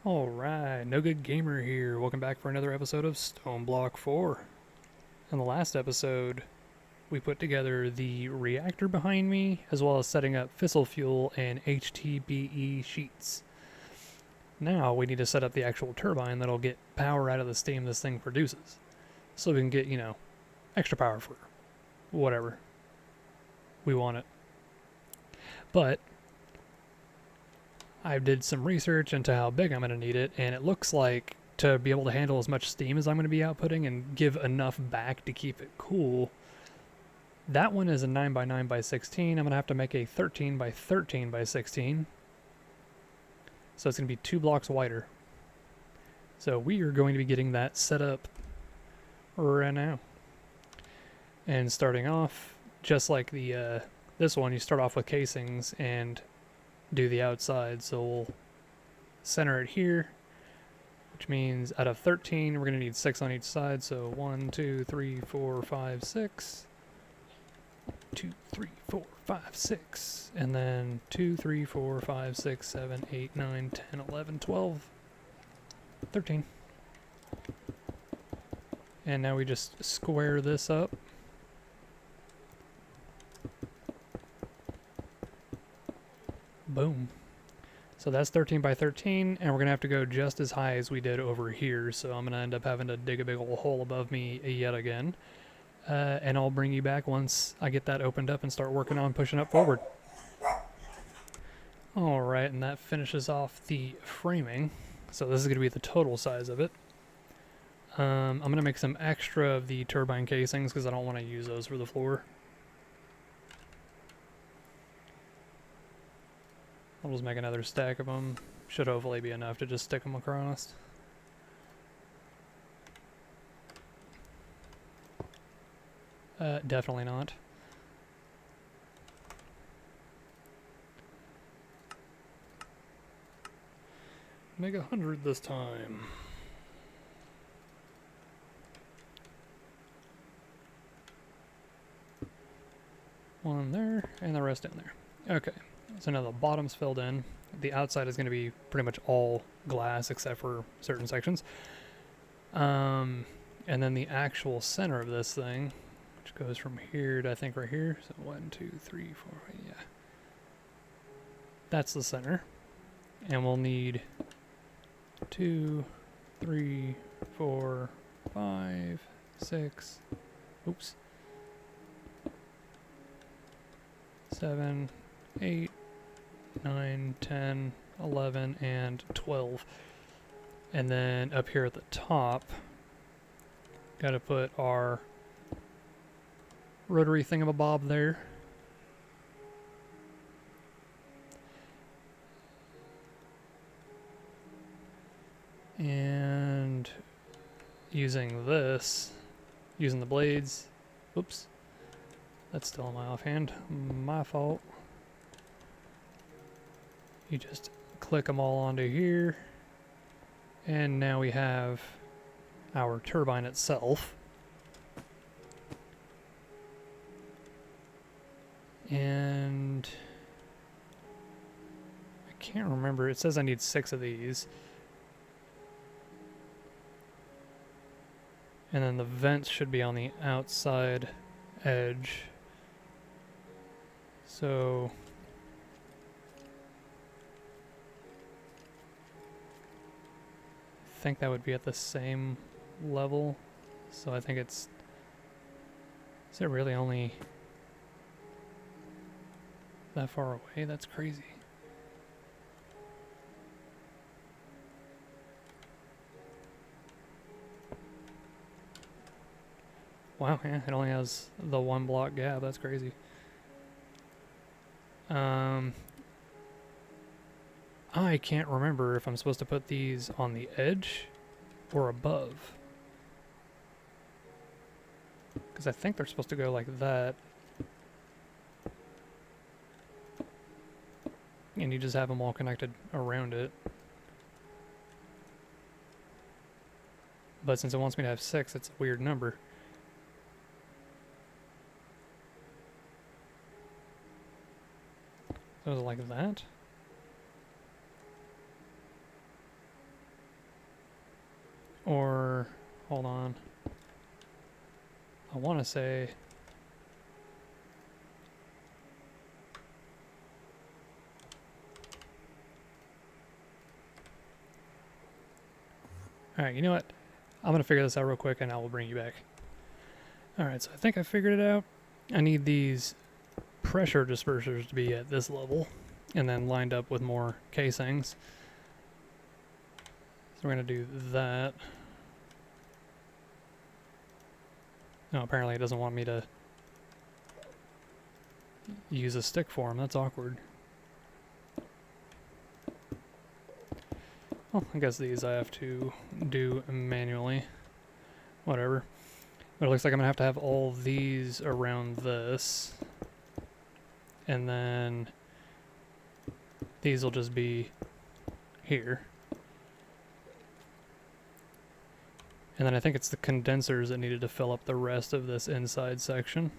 Alright, NoGoodGamer here. Welcome back for another episode of Stone Block 4. In the last episode, we put together the reactor behind me, as well as setting up fissile fuel and HTBE sheets. Now we need to set up the actual turbine that'll get power out of the steam this thing produces. So we can get, extra power for whatever we want it. But I did some research into how big I'm going to need it, and it looks like to be able to handle as much steam as I'm going to be outputting and give enough back to keep it cool, that one is a 9x9x16. I'm going to have to make a 13x13x16. So it's going to be 2 blocks wider. So we are going to be getting that set up right now. And starting off, just like the this one, you start off with casings and do the outside. So we'll center it here, which means out of 13 we're going to need 6 on each side. So 1 2 3 4 5 6, 2 3 4 5 6, and then 2 3 4 5 6 7 8 9 10 11 12 13. And now we just square this up. Boom. So that's 13x13, and we're going to have to go just as high as we did over here, so I'm going to end up having to dig a big old hole above me yet again. And I'll bring you back once I get that opened up and start working on pushing up forward. Alright, and that finishes off the framing. So this is going to be the total size of it. I'm going to make some extra of the turbine casings because I don't want to use those for the floor. I'll just make another stack of them. Should hopefully be enough to just stick them across. Definitely not. Make 100 this time. One there, and the rest in there. Okay. So now the bottom's filled in. The outside is going to be pretty much all glass except for certain sections. And then the actual center of this thing, which goes from here to I think right here. So 1, 2, 3, 4, yeah. That's the center. And we'll need 2, 3, 4, 5, 6, oops, 7, 8, 9, 10, 11, and 12. And then up here at the top, got to put our rotary thingamabob there. And using the blades, oops, that's still in my offhand, my fault. You just click them all onto here, and now we have our turbine itself. And I can't remember, it says I need 6 of these. And then the vents should be on the outside edge. So I think that would be at the same level. So I think is it really only that far away? That's crazy. Wow, yeah, it only has the 1 block gap. That's crazy. I can't remember if I'm supposed to put these on the edge or above. Because I think they're supposed to go like that. And you just have them all connected around it. But since it wants me to have 6, it's a weird number. So is it like that? Or, hold on. I want to say... Alright, you know what? I'm going to figure this out real quick and I will bring you back. Alright, so I think I figured it out. I need these pressure dispersers to be at this level and then lined up with more casings. So we're going to do that. No, apparently it doesn't want me to use a stick for them. That's awkward. Well, I guess these I have to do manually. Whatever. But it looks like I'm going to have all these around this. And then these will just be here. And then I think it's the condensers that needed to fill up the rest of this inside section.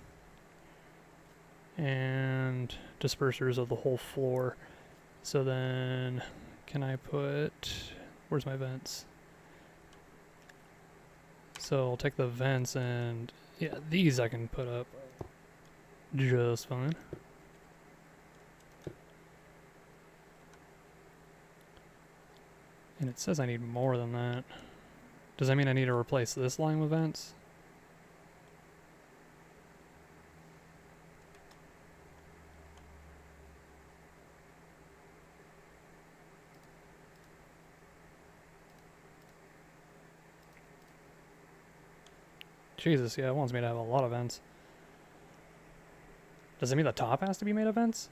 And dispersers of the whole floor. So then, can I put... Where's my vents? So I'll take the vents and... Yeah, these I can put up just fine. And it says I need more than that. Does that mean I need to replace this line with vents? Jesus, yeah, it wants me to have a lot of vents. Does it mean the top has to be made of vents?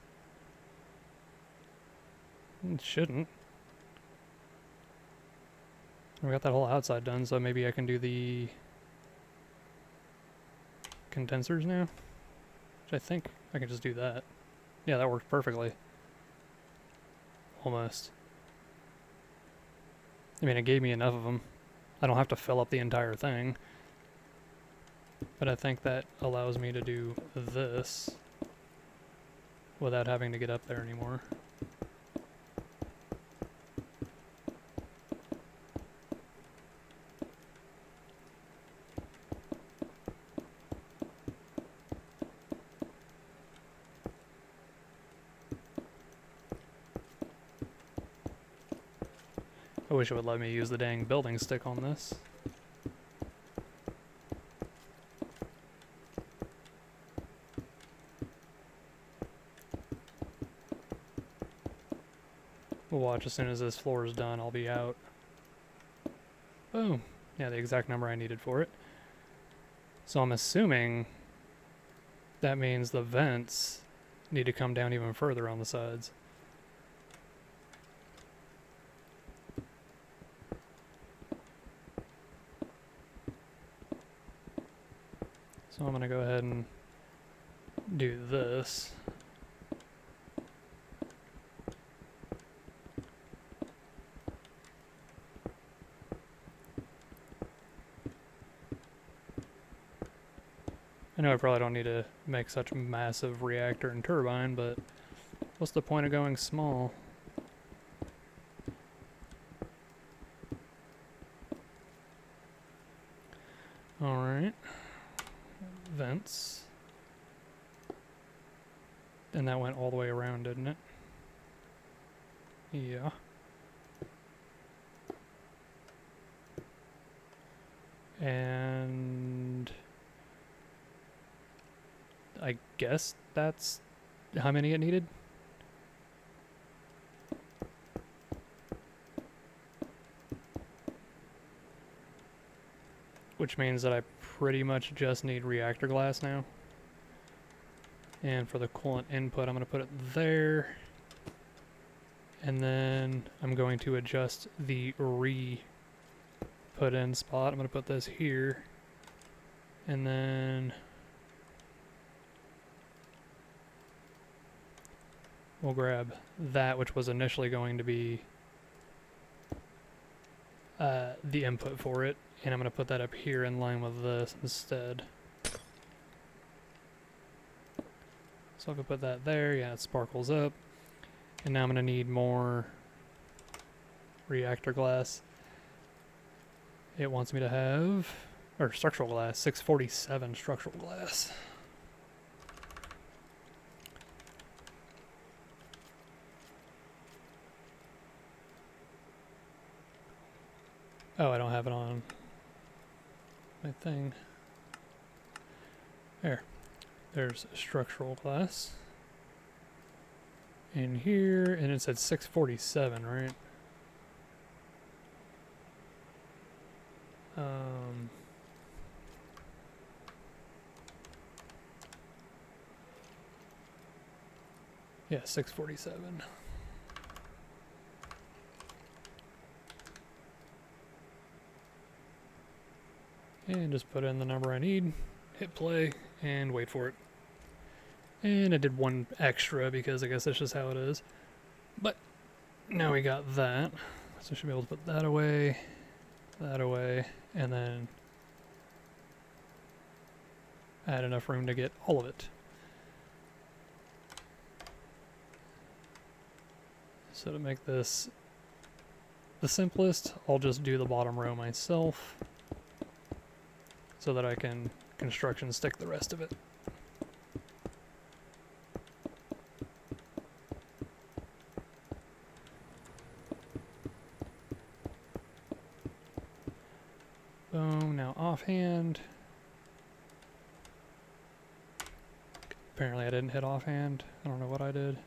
It shouldn't. We got that whole outside done, so maybe I can do the condensers now. Which I think I can just do that. Yeah, that worked perfectly. Almost. I mean, it gave me enough of them. I don't have to fill up the entire thing. But I think that allows me to do this without having to get up there anymore. I wish it would let me use the dang building stick on this. We'll watch as soon as this floor is done, I'll be out. Boom. Yeah, the exact number I needed for it. So I'm assuming that means the vents need to come down even further on the sides. So I'm going to go ahead and do this. I know I probably don't need to make such a massive reactor and turbine, but what's the point of going small? Alright. Vents. And that went all the way around, didn't it? Yeah. And I guess that's how many it needed? Which means that I pretty much just need reactor glass now. And for the coolant input, I'm going to put it there. And then I'm going to adjust the put in spot. I'm going to put this here. And then we'll grab that, which was initially going to be the input for it. And I'm going to put that up here in line with this instead. So I can put that there. Yeah, it sparkles up. And now I'm going to need more reactor glass. It wants me to have, or structural glass, 647 structural glass. Oh, I don't have it on my thing. There's structural glass in here, and it said 647, right? Yeah, 647. And just put in the number I need, hit play, and wait for it. And I did one extra because I guess that's just how it is. But now we got that. So I should be able to put that away, and then I had enough room to get all of it. So to make this the simplest, I'll just do the bottom row myself so that I can construction stick the rest of it. Boom, now offhand. Apparently I didn't hit offhand. I don't know what I did.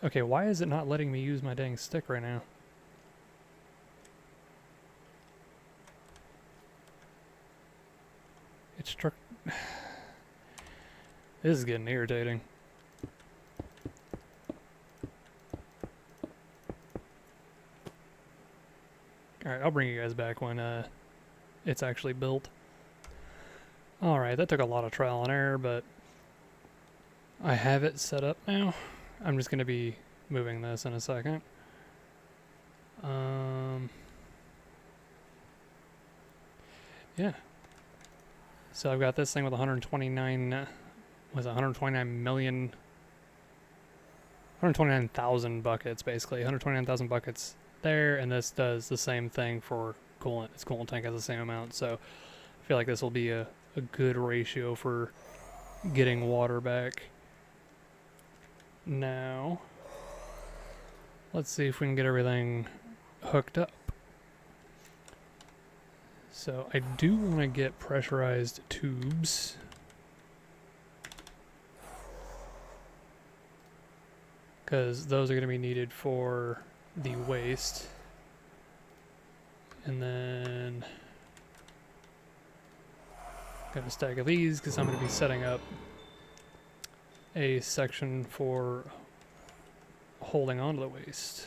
Okay, why is it not letting me use my dang stick right now? It's struck. This is getting irritating. Alright, I'll bring you guys back when it's actually built. Alright, that took a lot of trial and error, but I have it set up now. I'm just going to be moving this in a second. Yeah. So I've got this thing with 129,000 buckets, basically. 129,000 buckets there, and this does the same thing for coolant. Its coolant tank has the same amount, so I feel like this will be a good ratio for getting water back. Now, let's see if we can get everything hooked up. So I do want to get pressurized tubes. Because those are going to be needed for the waste. And then got a stack of these because I'm going to be setting up a section for holding onto the waste.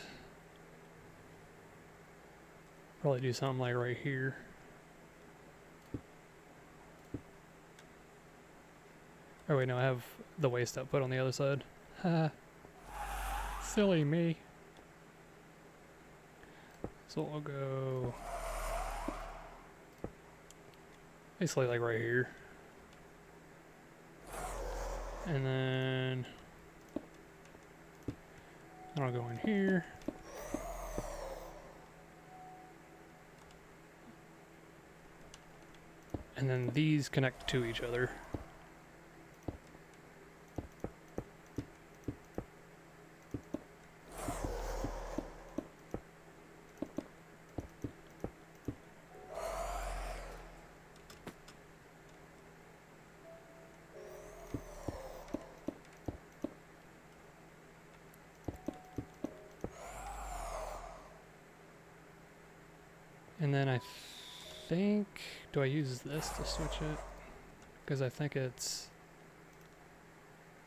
Probably do something like right here. Oh wait, no, I have the waste output on the other side. Ha. Silly me. So I'll go basically like right here. And then I'll go in here. And then these connect to each other. And then I think, do I use this to switch it? Because I think it's,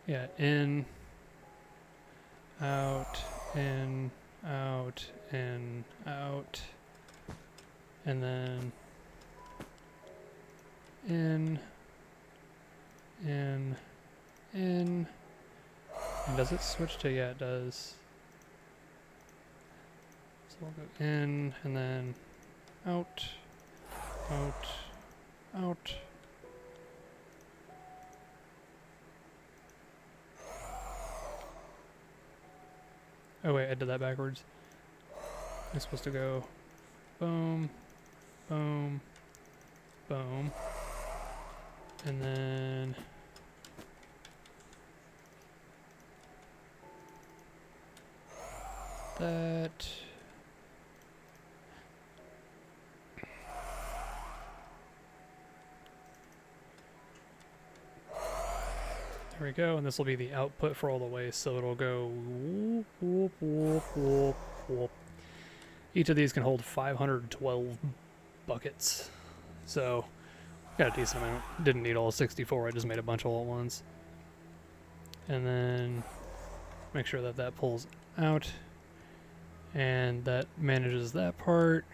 yeah, in, out, in, out, in, out, and then in, in, in, and does it switch to, yeah, it does. So we'll go in, and then out, out, out. Oh wait, I did that backwards. I'm supposed to go boom, boom, boom, and then that. There we go, and this will be the output for all the waste, so it'll go whoop, whoop, whoop, whoop, whoop. Each of these can hold 512 buckets, so got a decent amount. Didn't need all 64, I just made a bunch all at once. And then make sure that that pulls out, and that manages that part.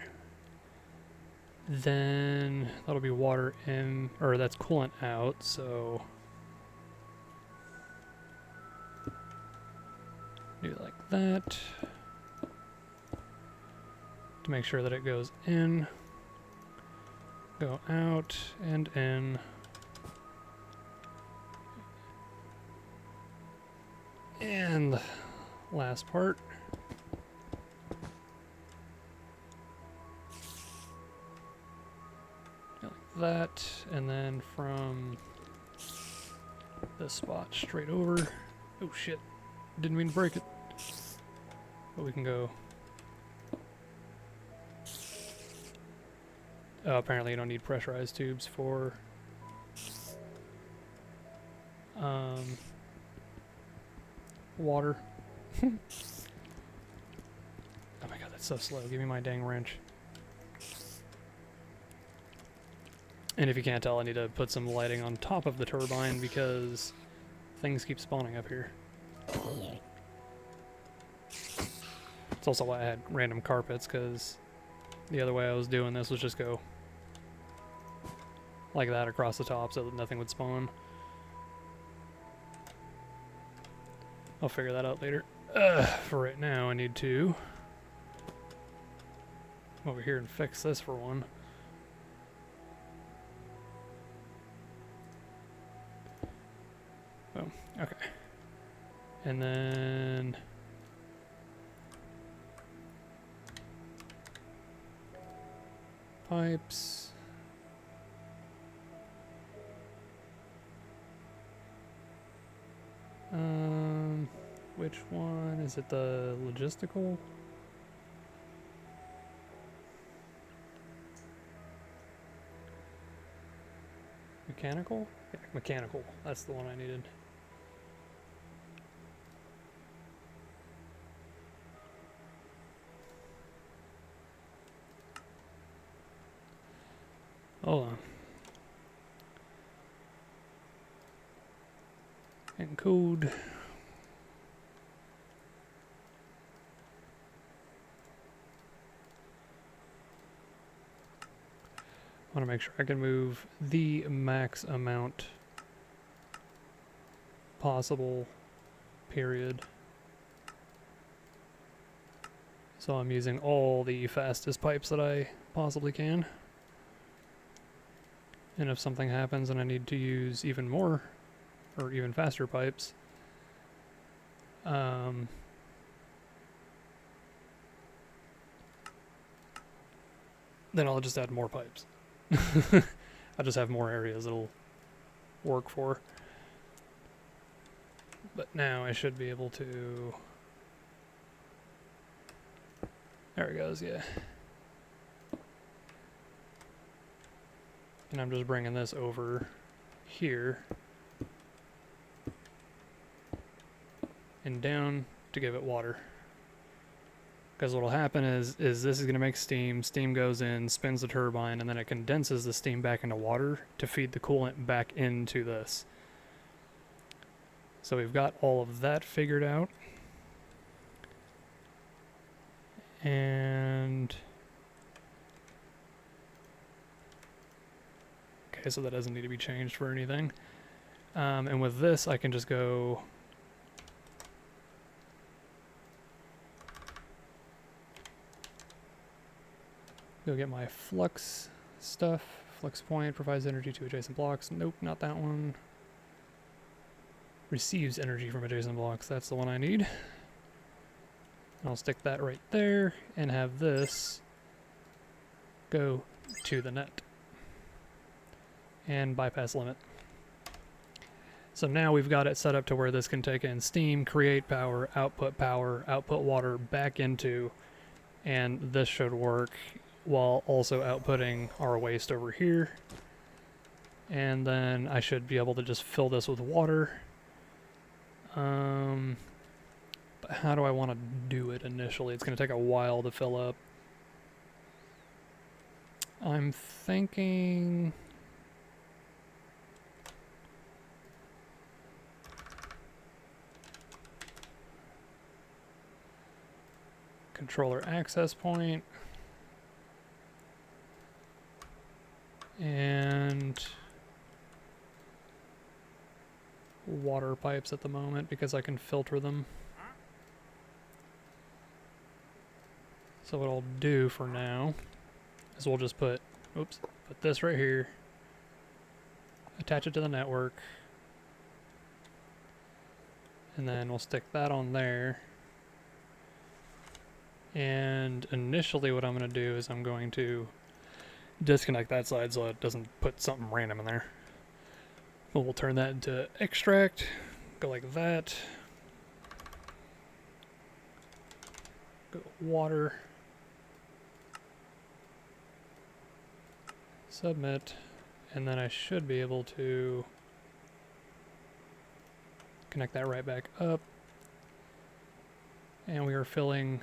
Then that'll be water in, or that's coolant out, so do it like that to make sure that it goes in, go out, and in. And last part. Like that, and then from this spot straight over. Oh shit. Didn't mean to break it. But we can go. Oh, apparently you don't need pressurized tubes for water. Oh my god, that's so slow. Give me my dang wrench. And if you can't tell, I need to put some lighting on top of the turbine because things keep spawning up here. It's also why I had random carpets, because the other way I was doing this was just go like that across the top so that nothing would spawn. I'll figure that out later. For right now, I need to come over here and fix this for one. Oh, okay. And then pipes. Which one? Is it the logistical? Mechanical? Yeah, mechanical. That's the one I needed. Hold on. Encode. I want to make sure I can move the max amount possible, period. So I'm using all the fastest pipes that I possibly can. And if something happens and I need to use even more or even faster pipes, then I'll just add more pipes. I'll just have more areas it'll work for. But now I should be able to... There it goes, yeah. And I'm just bringing this over here and down to give it water. Because what'll happen is this is going to make steam. Steam goes in, spins the turbine, and then it condenses the steam back into water to feed the coolant back into this. So we've got all of that figured out. And... okay, so that doesn't need to be changed for anything. And with this, I can just go... go get my flux stuff. Flux point provides energy to adjacent blocks. Nope, not that one. Receives energy from adjacent blocks. That's the one I need. I'll stick that right there and have this go to the net and bypass limit. So now we've got it set up to where this can take in steam, create power, output water back into, and this should work while also outputting our waste over here. And then I should be able to just fill this with water. But how do I want to do it initially? It's going to take a while to fill up. I'm thinking... controller access point, and water pipes at the moment because I can filter them. So what I'll do for now is we'll just put this right here, attach it to the network, and then we'll stick that on there. And initially what I'm going to do is I'm going to disconnect that side so it doesn't put something random in there. But we'll turn that into extract, go like that, go water, submit, and then I should be able to connect that right back up. And we are filling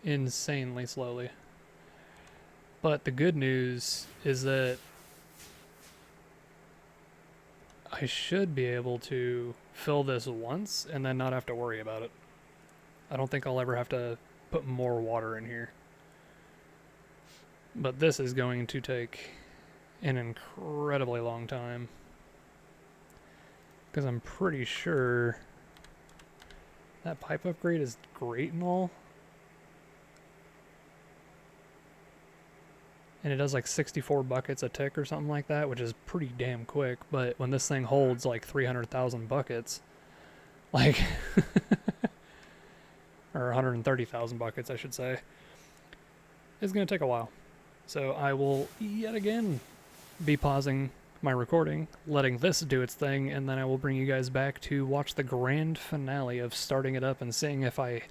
insanely slowly. But the good news is that I should be able to fill this once and then not have to worry about it. I don't think I'll ever have to put more water in here. But this is going to take an incredibly long time, because I'm pretty sure that pipe upgrade is great and all, and it does like 64 buckets a tick or something like that, which is pretty damn quick. But when this thing holds like 300,000 buckets, like, or 130,000 buckets, I should say, it's going to take a while. So I will yet again be pausing my recording, letting this do its thing, and then I will bring you guys back to watch the grand finale of starting it up and seeing if I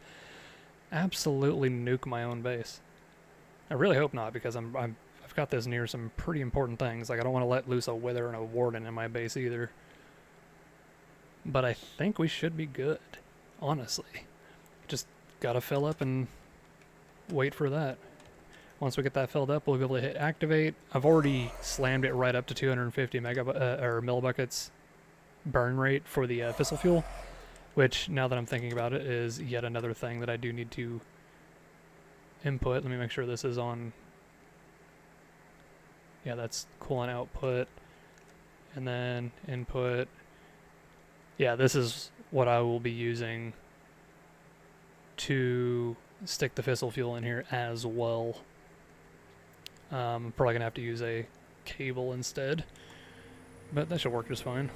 absolutely nuke my own base. I really hope not, because I've got this near some pretty important things. Like, I don't want to let loose a Wither and a Warden in my base either. But I think we should be good, honestly. Just gotta fill up and wait for that. Once we get that filled up, we'll be able to hit activate. I've already slammed it right up to 250 millibuckets burn rate for the fissile fuel, which, now that I'm thinking about it, is yet another thing that I do need to input. Let me make sure this is on. Yeah, that's coolant output. And then input. Yeah, this is what I will be using to stick the fissile fuel in here as well. I'm probably gonna have to use a cable instead, but that should work just fine.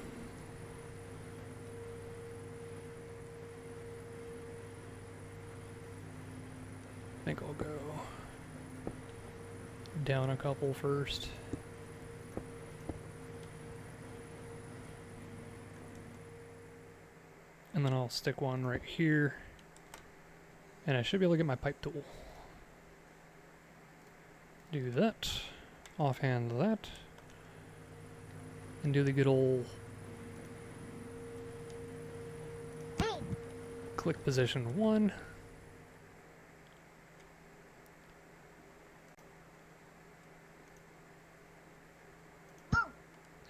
I think I'll go down a couple first. And then I'll stick one right here, and I should be able to get my pipe tool. Do that, offhand that, and do the good old click position 1.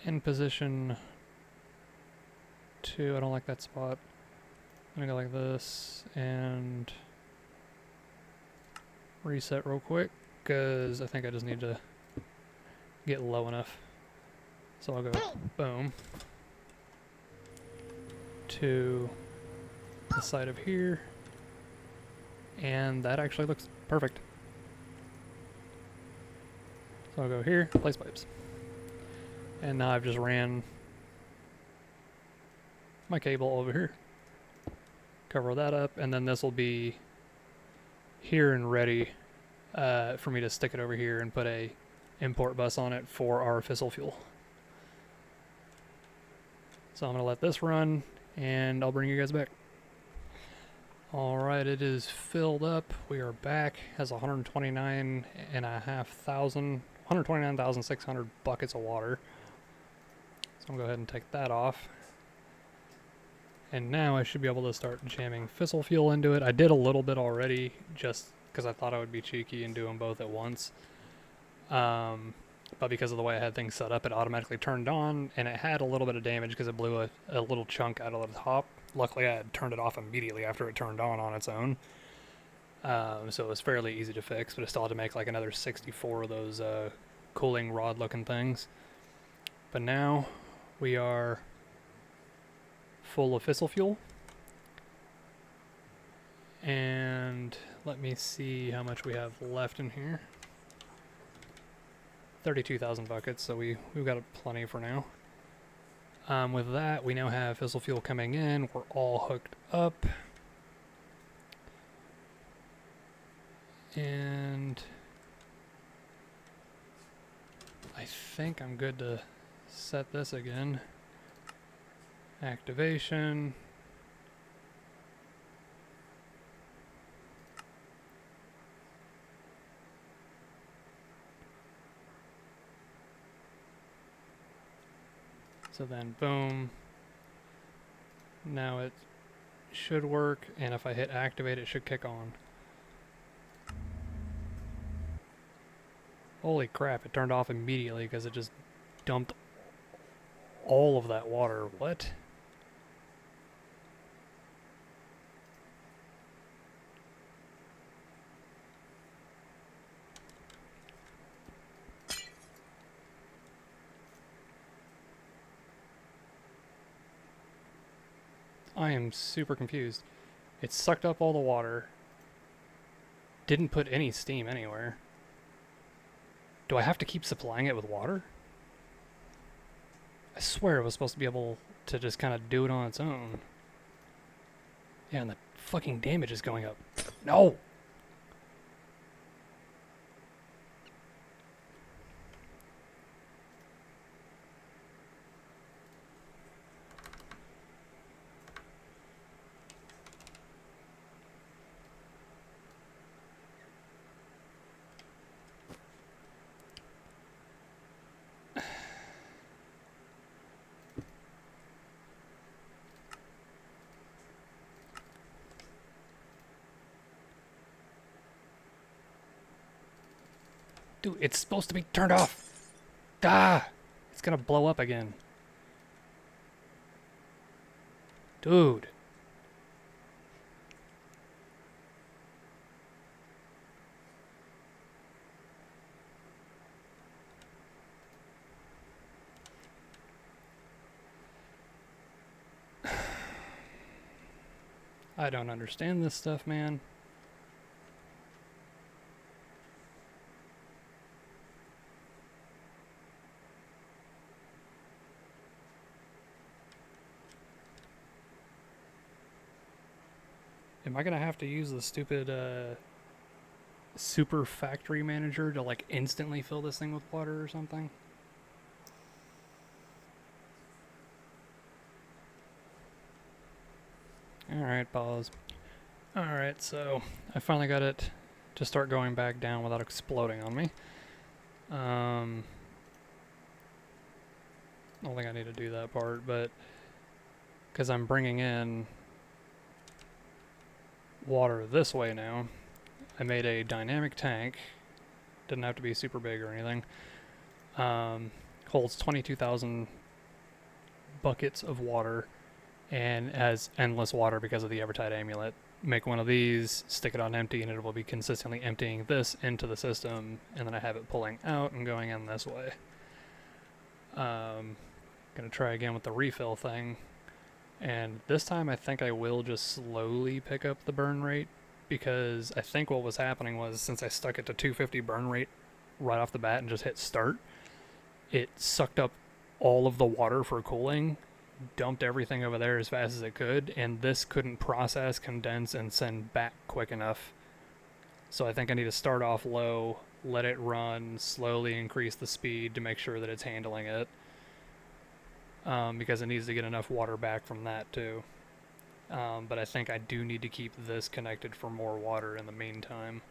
In position 2, I don't like that spot. I'm gonna go like this and reset real quick, because I think I just need to get low enough. So I'll go boom to the side of here, and that actually looks perfect. So I'll go here, place pipes. And now I've just ran my cable over here. Cover that up, and then this will be here and ready for me to stick it over here and put a import bus on it for our fissile fuel. So I'm going to let this run, and I'll bring you guys back. Alright, it is filled up. We are back. Has 129,600 buckets of water. So I'm going to go ahead and take that off. And now I should be able to start jamming fissile fuel into it. I did a little bit already, just because I thought I would be cheeky and do them both at once. But because of the way I had things set up, it automatically turned on, and it had a little bit of damage because it blew a little chunk out of the top. Luckily, I had turned it off immediately after it turned on its own. So it was fairly easy to fix, but I still had to make like another 64 of those cooling rod looking things. But now we are full of fissile fuel. And let me see how much we have left in here. 32,000 buckets, so we've got plenty for now. With that, we now have fissile fuel coming in. We're all hooked up. And I think I'm good to set this again. Activation. So then, boom. Now it should work, and if I hit activate, it should kick on. Holy crap, it turned off immediately because it just dumped all of that water. What? I am super confused. It sucked up all the water. Didn't put any steam anywhere. Do I have to keep supplying it with water? I swear it was supposed to be able to just kind of do it on its own. Yeah, and the fucking damage is going up. No! Dude, it's supposed to be turned off. Ah! It's gonna blow up again. Dude. I don't understand this stuff, man. Am I gonna have to use the stupid super factory manager to like instantly fill this thing with water or something? Alright, pause. Alright, so I finally got it to start going back down without exploding on me. I don't think I need to do that part, but because I'm bringing in water this way now, I made a dynamic tank. Didn't have to be super big or anything. Holds 22,000 buckets of water and has endless water because of the Evertide amulet. Make one of these, stick it on empty, and it will be consistently emptying this into the system, and then I have it pulling out and going in this way. Gonna try again with the refill thing, and this time I think I will just slowly pick up the burn rate, because I think what was happening was, since I stuck it to 250 burn rate right off the bat and just hit start, it sucked up all of the water for cooling, dumped everything over there as fast as it could, and this couldn't process, condense, and send back quick enough. So I think I need to start off low, let it run, slowly increase the speed to make sure that it's handling it. Because it needs to get enough water back from that too. But I think I do need to keep this connected for more water in the meantime.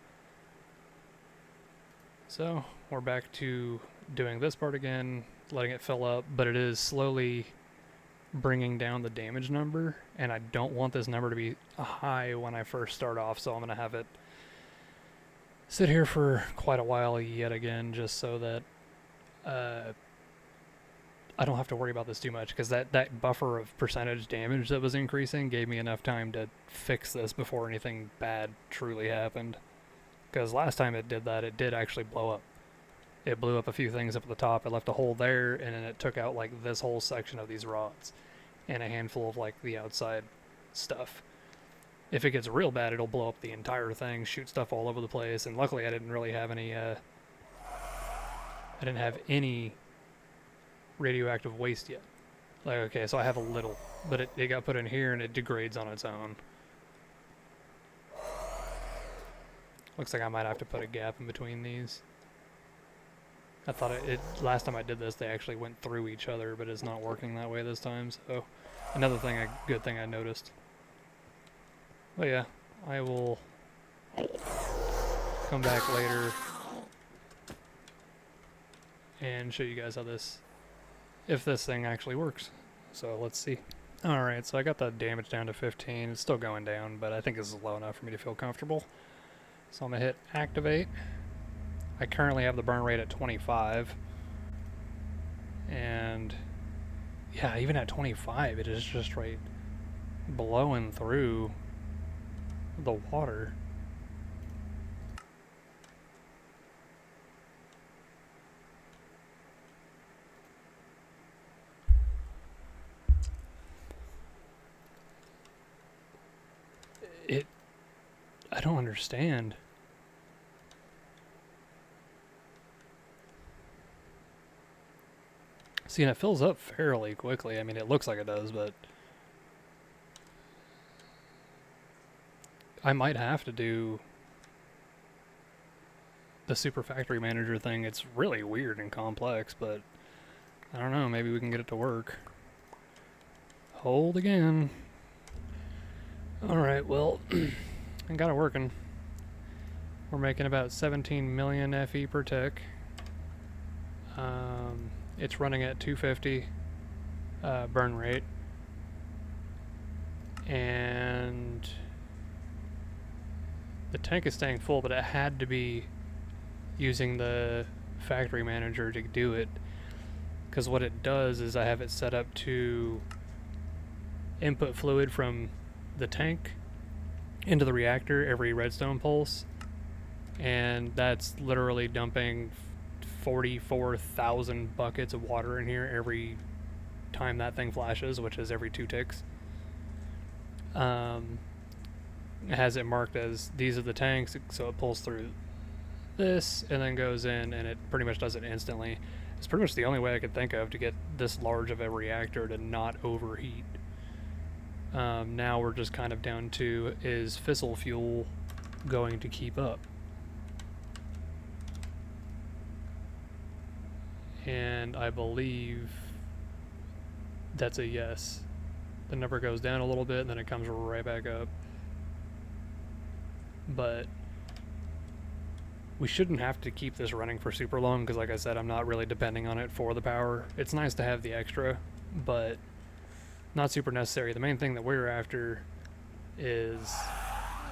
So we're back to doing this part again, letting it fill up, but it is slowly bringing down the damage number, and I don't want this number to be high when I first start off, so I'm going to have it sit here for quite a while yet again, just so that I don't have to worry about this too much, because that buffer of percentage damage that was increasing gave me enough time to fix this before anything bad truly happened. Because last time it did that, it did actually blow up. It blew up a few things up at the top. It left a hole there, and then it took out like this whole section of these rods and a handful of like the outside stuff. If it gets real bad, it'll blow up the entire thing, shoot stuff all over the place. And luckily, I didn't really have any. I didn't have any radioactive waste yet. Like, okay, so I have a little, but it got put in here and it degrades on its own. Looks like I might have to put a gap in between these. I thought last time I did this, they actually went through each other, but it's not working that way this time, so another thing, good thing I noticed. But yeah, I will come back later and show you guys how if this thing actually works. So let's see. Alright, so I got the damage down to 15. It's still going down, but I think this is low enough for me to feel comfortable. So I'm going to hit activate. I currently have the burn rate at 25. And yeah, even at 25, it is just right blowing through the water. I don't understand. See, and it fills up fairly quickly. I mean, it looks like it does, but I might have to do the Super Factory Manager thing. It's really weird and complex, but I don't know. Maybe we can get it to work. Hold again. Alright, well, I got it working. We're making about 17 million FE per tick. It's running at 250 burn rate. And the tank is staying full, but it had to be using the factory manager to do it. Because what it does is I have it set up to input fluid from the tank into the reactor every redstone pulse, and that's literally dumping 44,000 buckets of water in here every time that thing flashes, which is every 2 ticks. It has it marked as these are the tanks, so it pulls through this and then goes in, and it pretty much does it instantly. It's pretty much the only way I could think of to get this large of a reactor to not overheat. Now we're just kind of down to, is fissile fuel going to keep up? And I believe that's a yes. The number goes down a little bit and then it comes right back up. But we shouldn't have to keep this running for super long because, like I said, I'm not really depending on it for the power. It's nice to have the extra, but not super necessary. The main thing that we're after is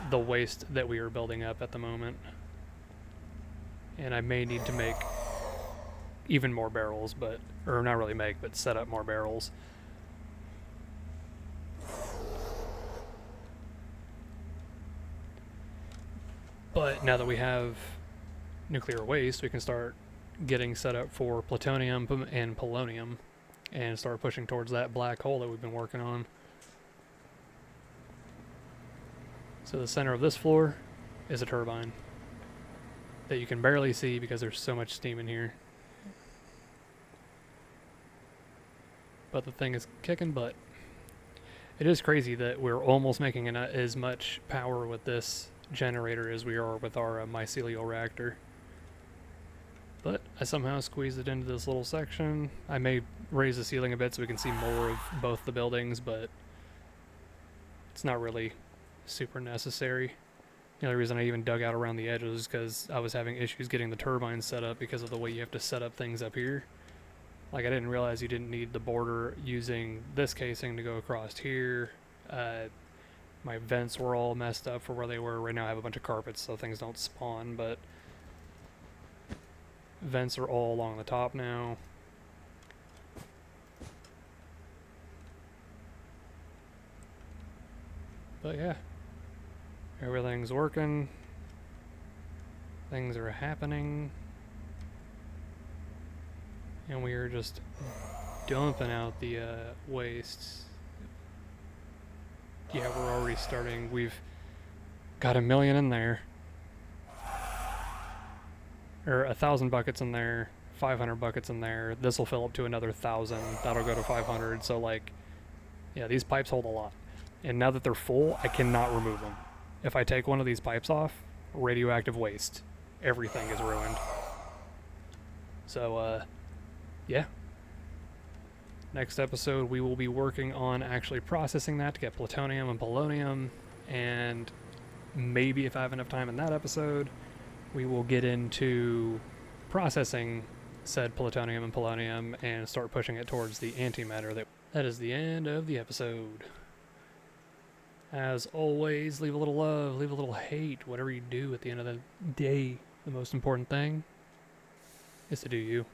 the waste that we are building up at the moment. And I may need to make even more barrels, or not really make, but set up more barrels. But now that we have nuclear waste, we can start getting set up for plutonium and polonium and start pushing towards that black hole that we've been working on. So the center of this floor is a turbine that you can barely see because there's so much steam in here. But the thing is kicking butt. It is crazy that we're almost making as much power with this generator as we are with our mycelial reactor. But I somehow squeezed it into this little section. I may raise the ceiling a bit so we can see more of both the buildings, but it's not really super necessary. The only reason I even dug out around the edges is because I was having issues getting the turbine set up because of the way you have to set up things up here. Like, I didn't realize you didn't need the border using this casing to go across here. My vents were all messed up for where they were. Right now I have a bunch of carpets so things don't spawn, but vents are all along the top now. But yeah, everything's working. Things are happening. And we are just dumping out the wastes. Yeah, we're already starting. We've got 1 million in there. Or 1,000 buckets in there, 500 buckets in there. This will fill up to another 1,000. That'll go to 500. So, like, yeah, these pipes hold a lot. And now that they're full, I cannot remove them. If I take one of these pipes off, radioactive waste. Everything is ruined. So, yeah. Next episode, we will be working on actually processing that to get plutonium and polonium. And maybe if I have enough time in that episode, we will get into processing said plutonium and polonium and start pushing it towards the antimatter. That is the end of the episode. As always, leave a little love, leave a little hate, whatever you do at the end of the day. The most important thing is to do you.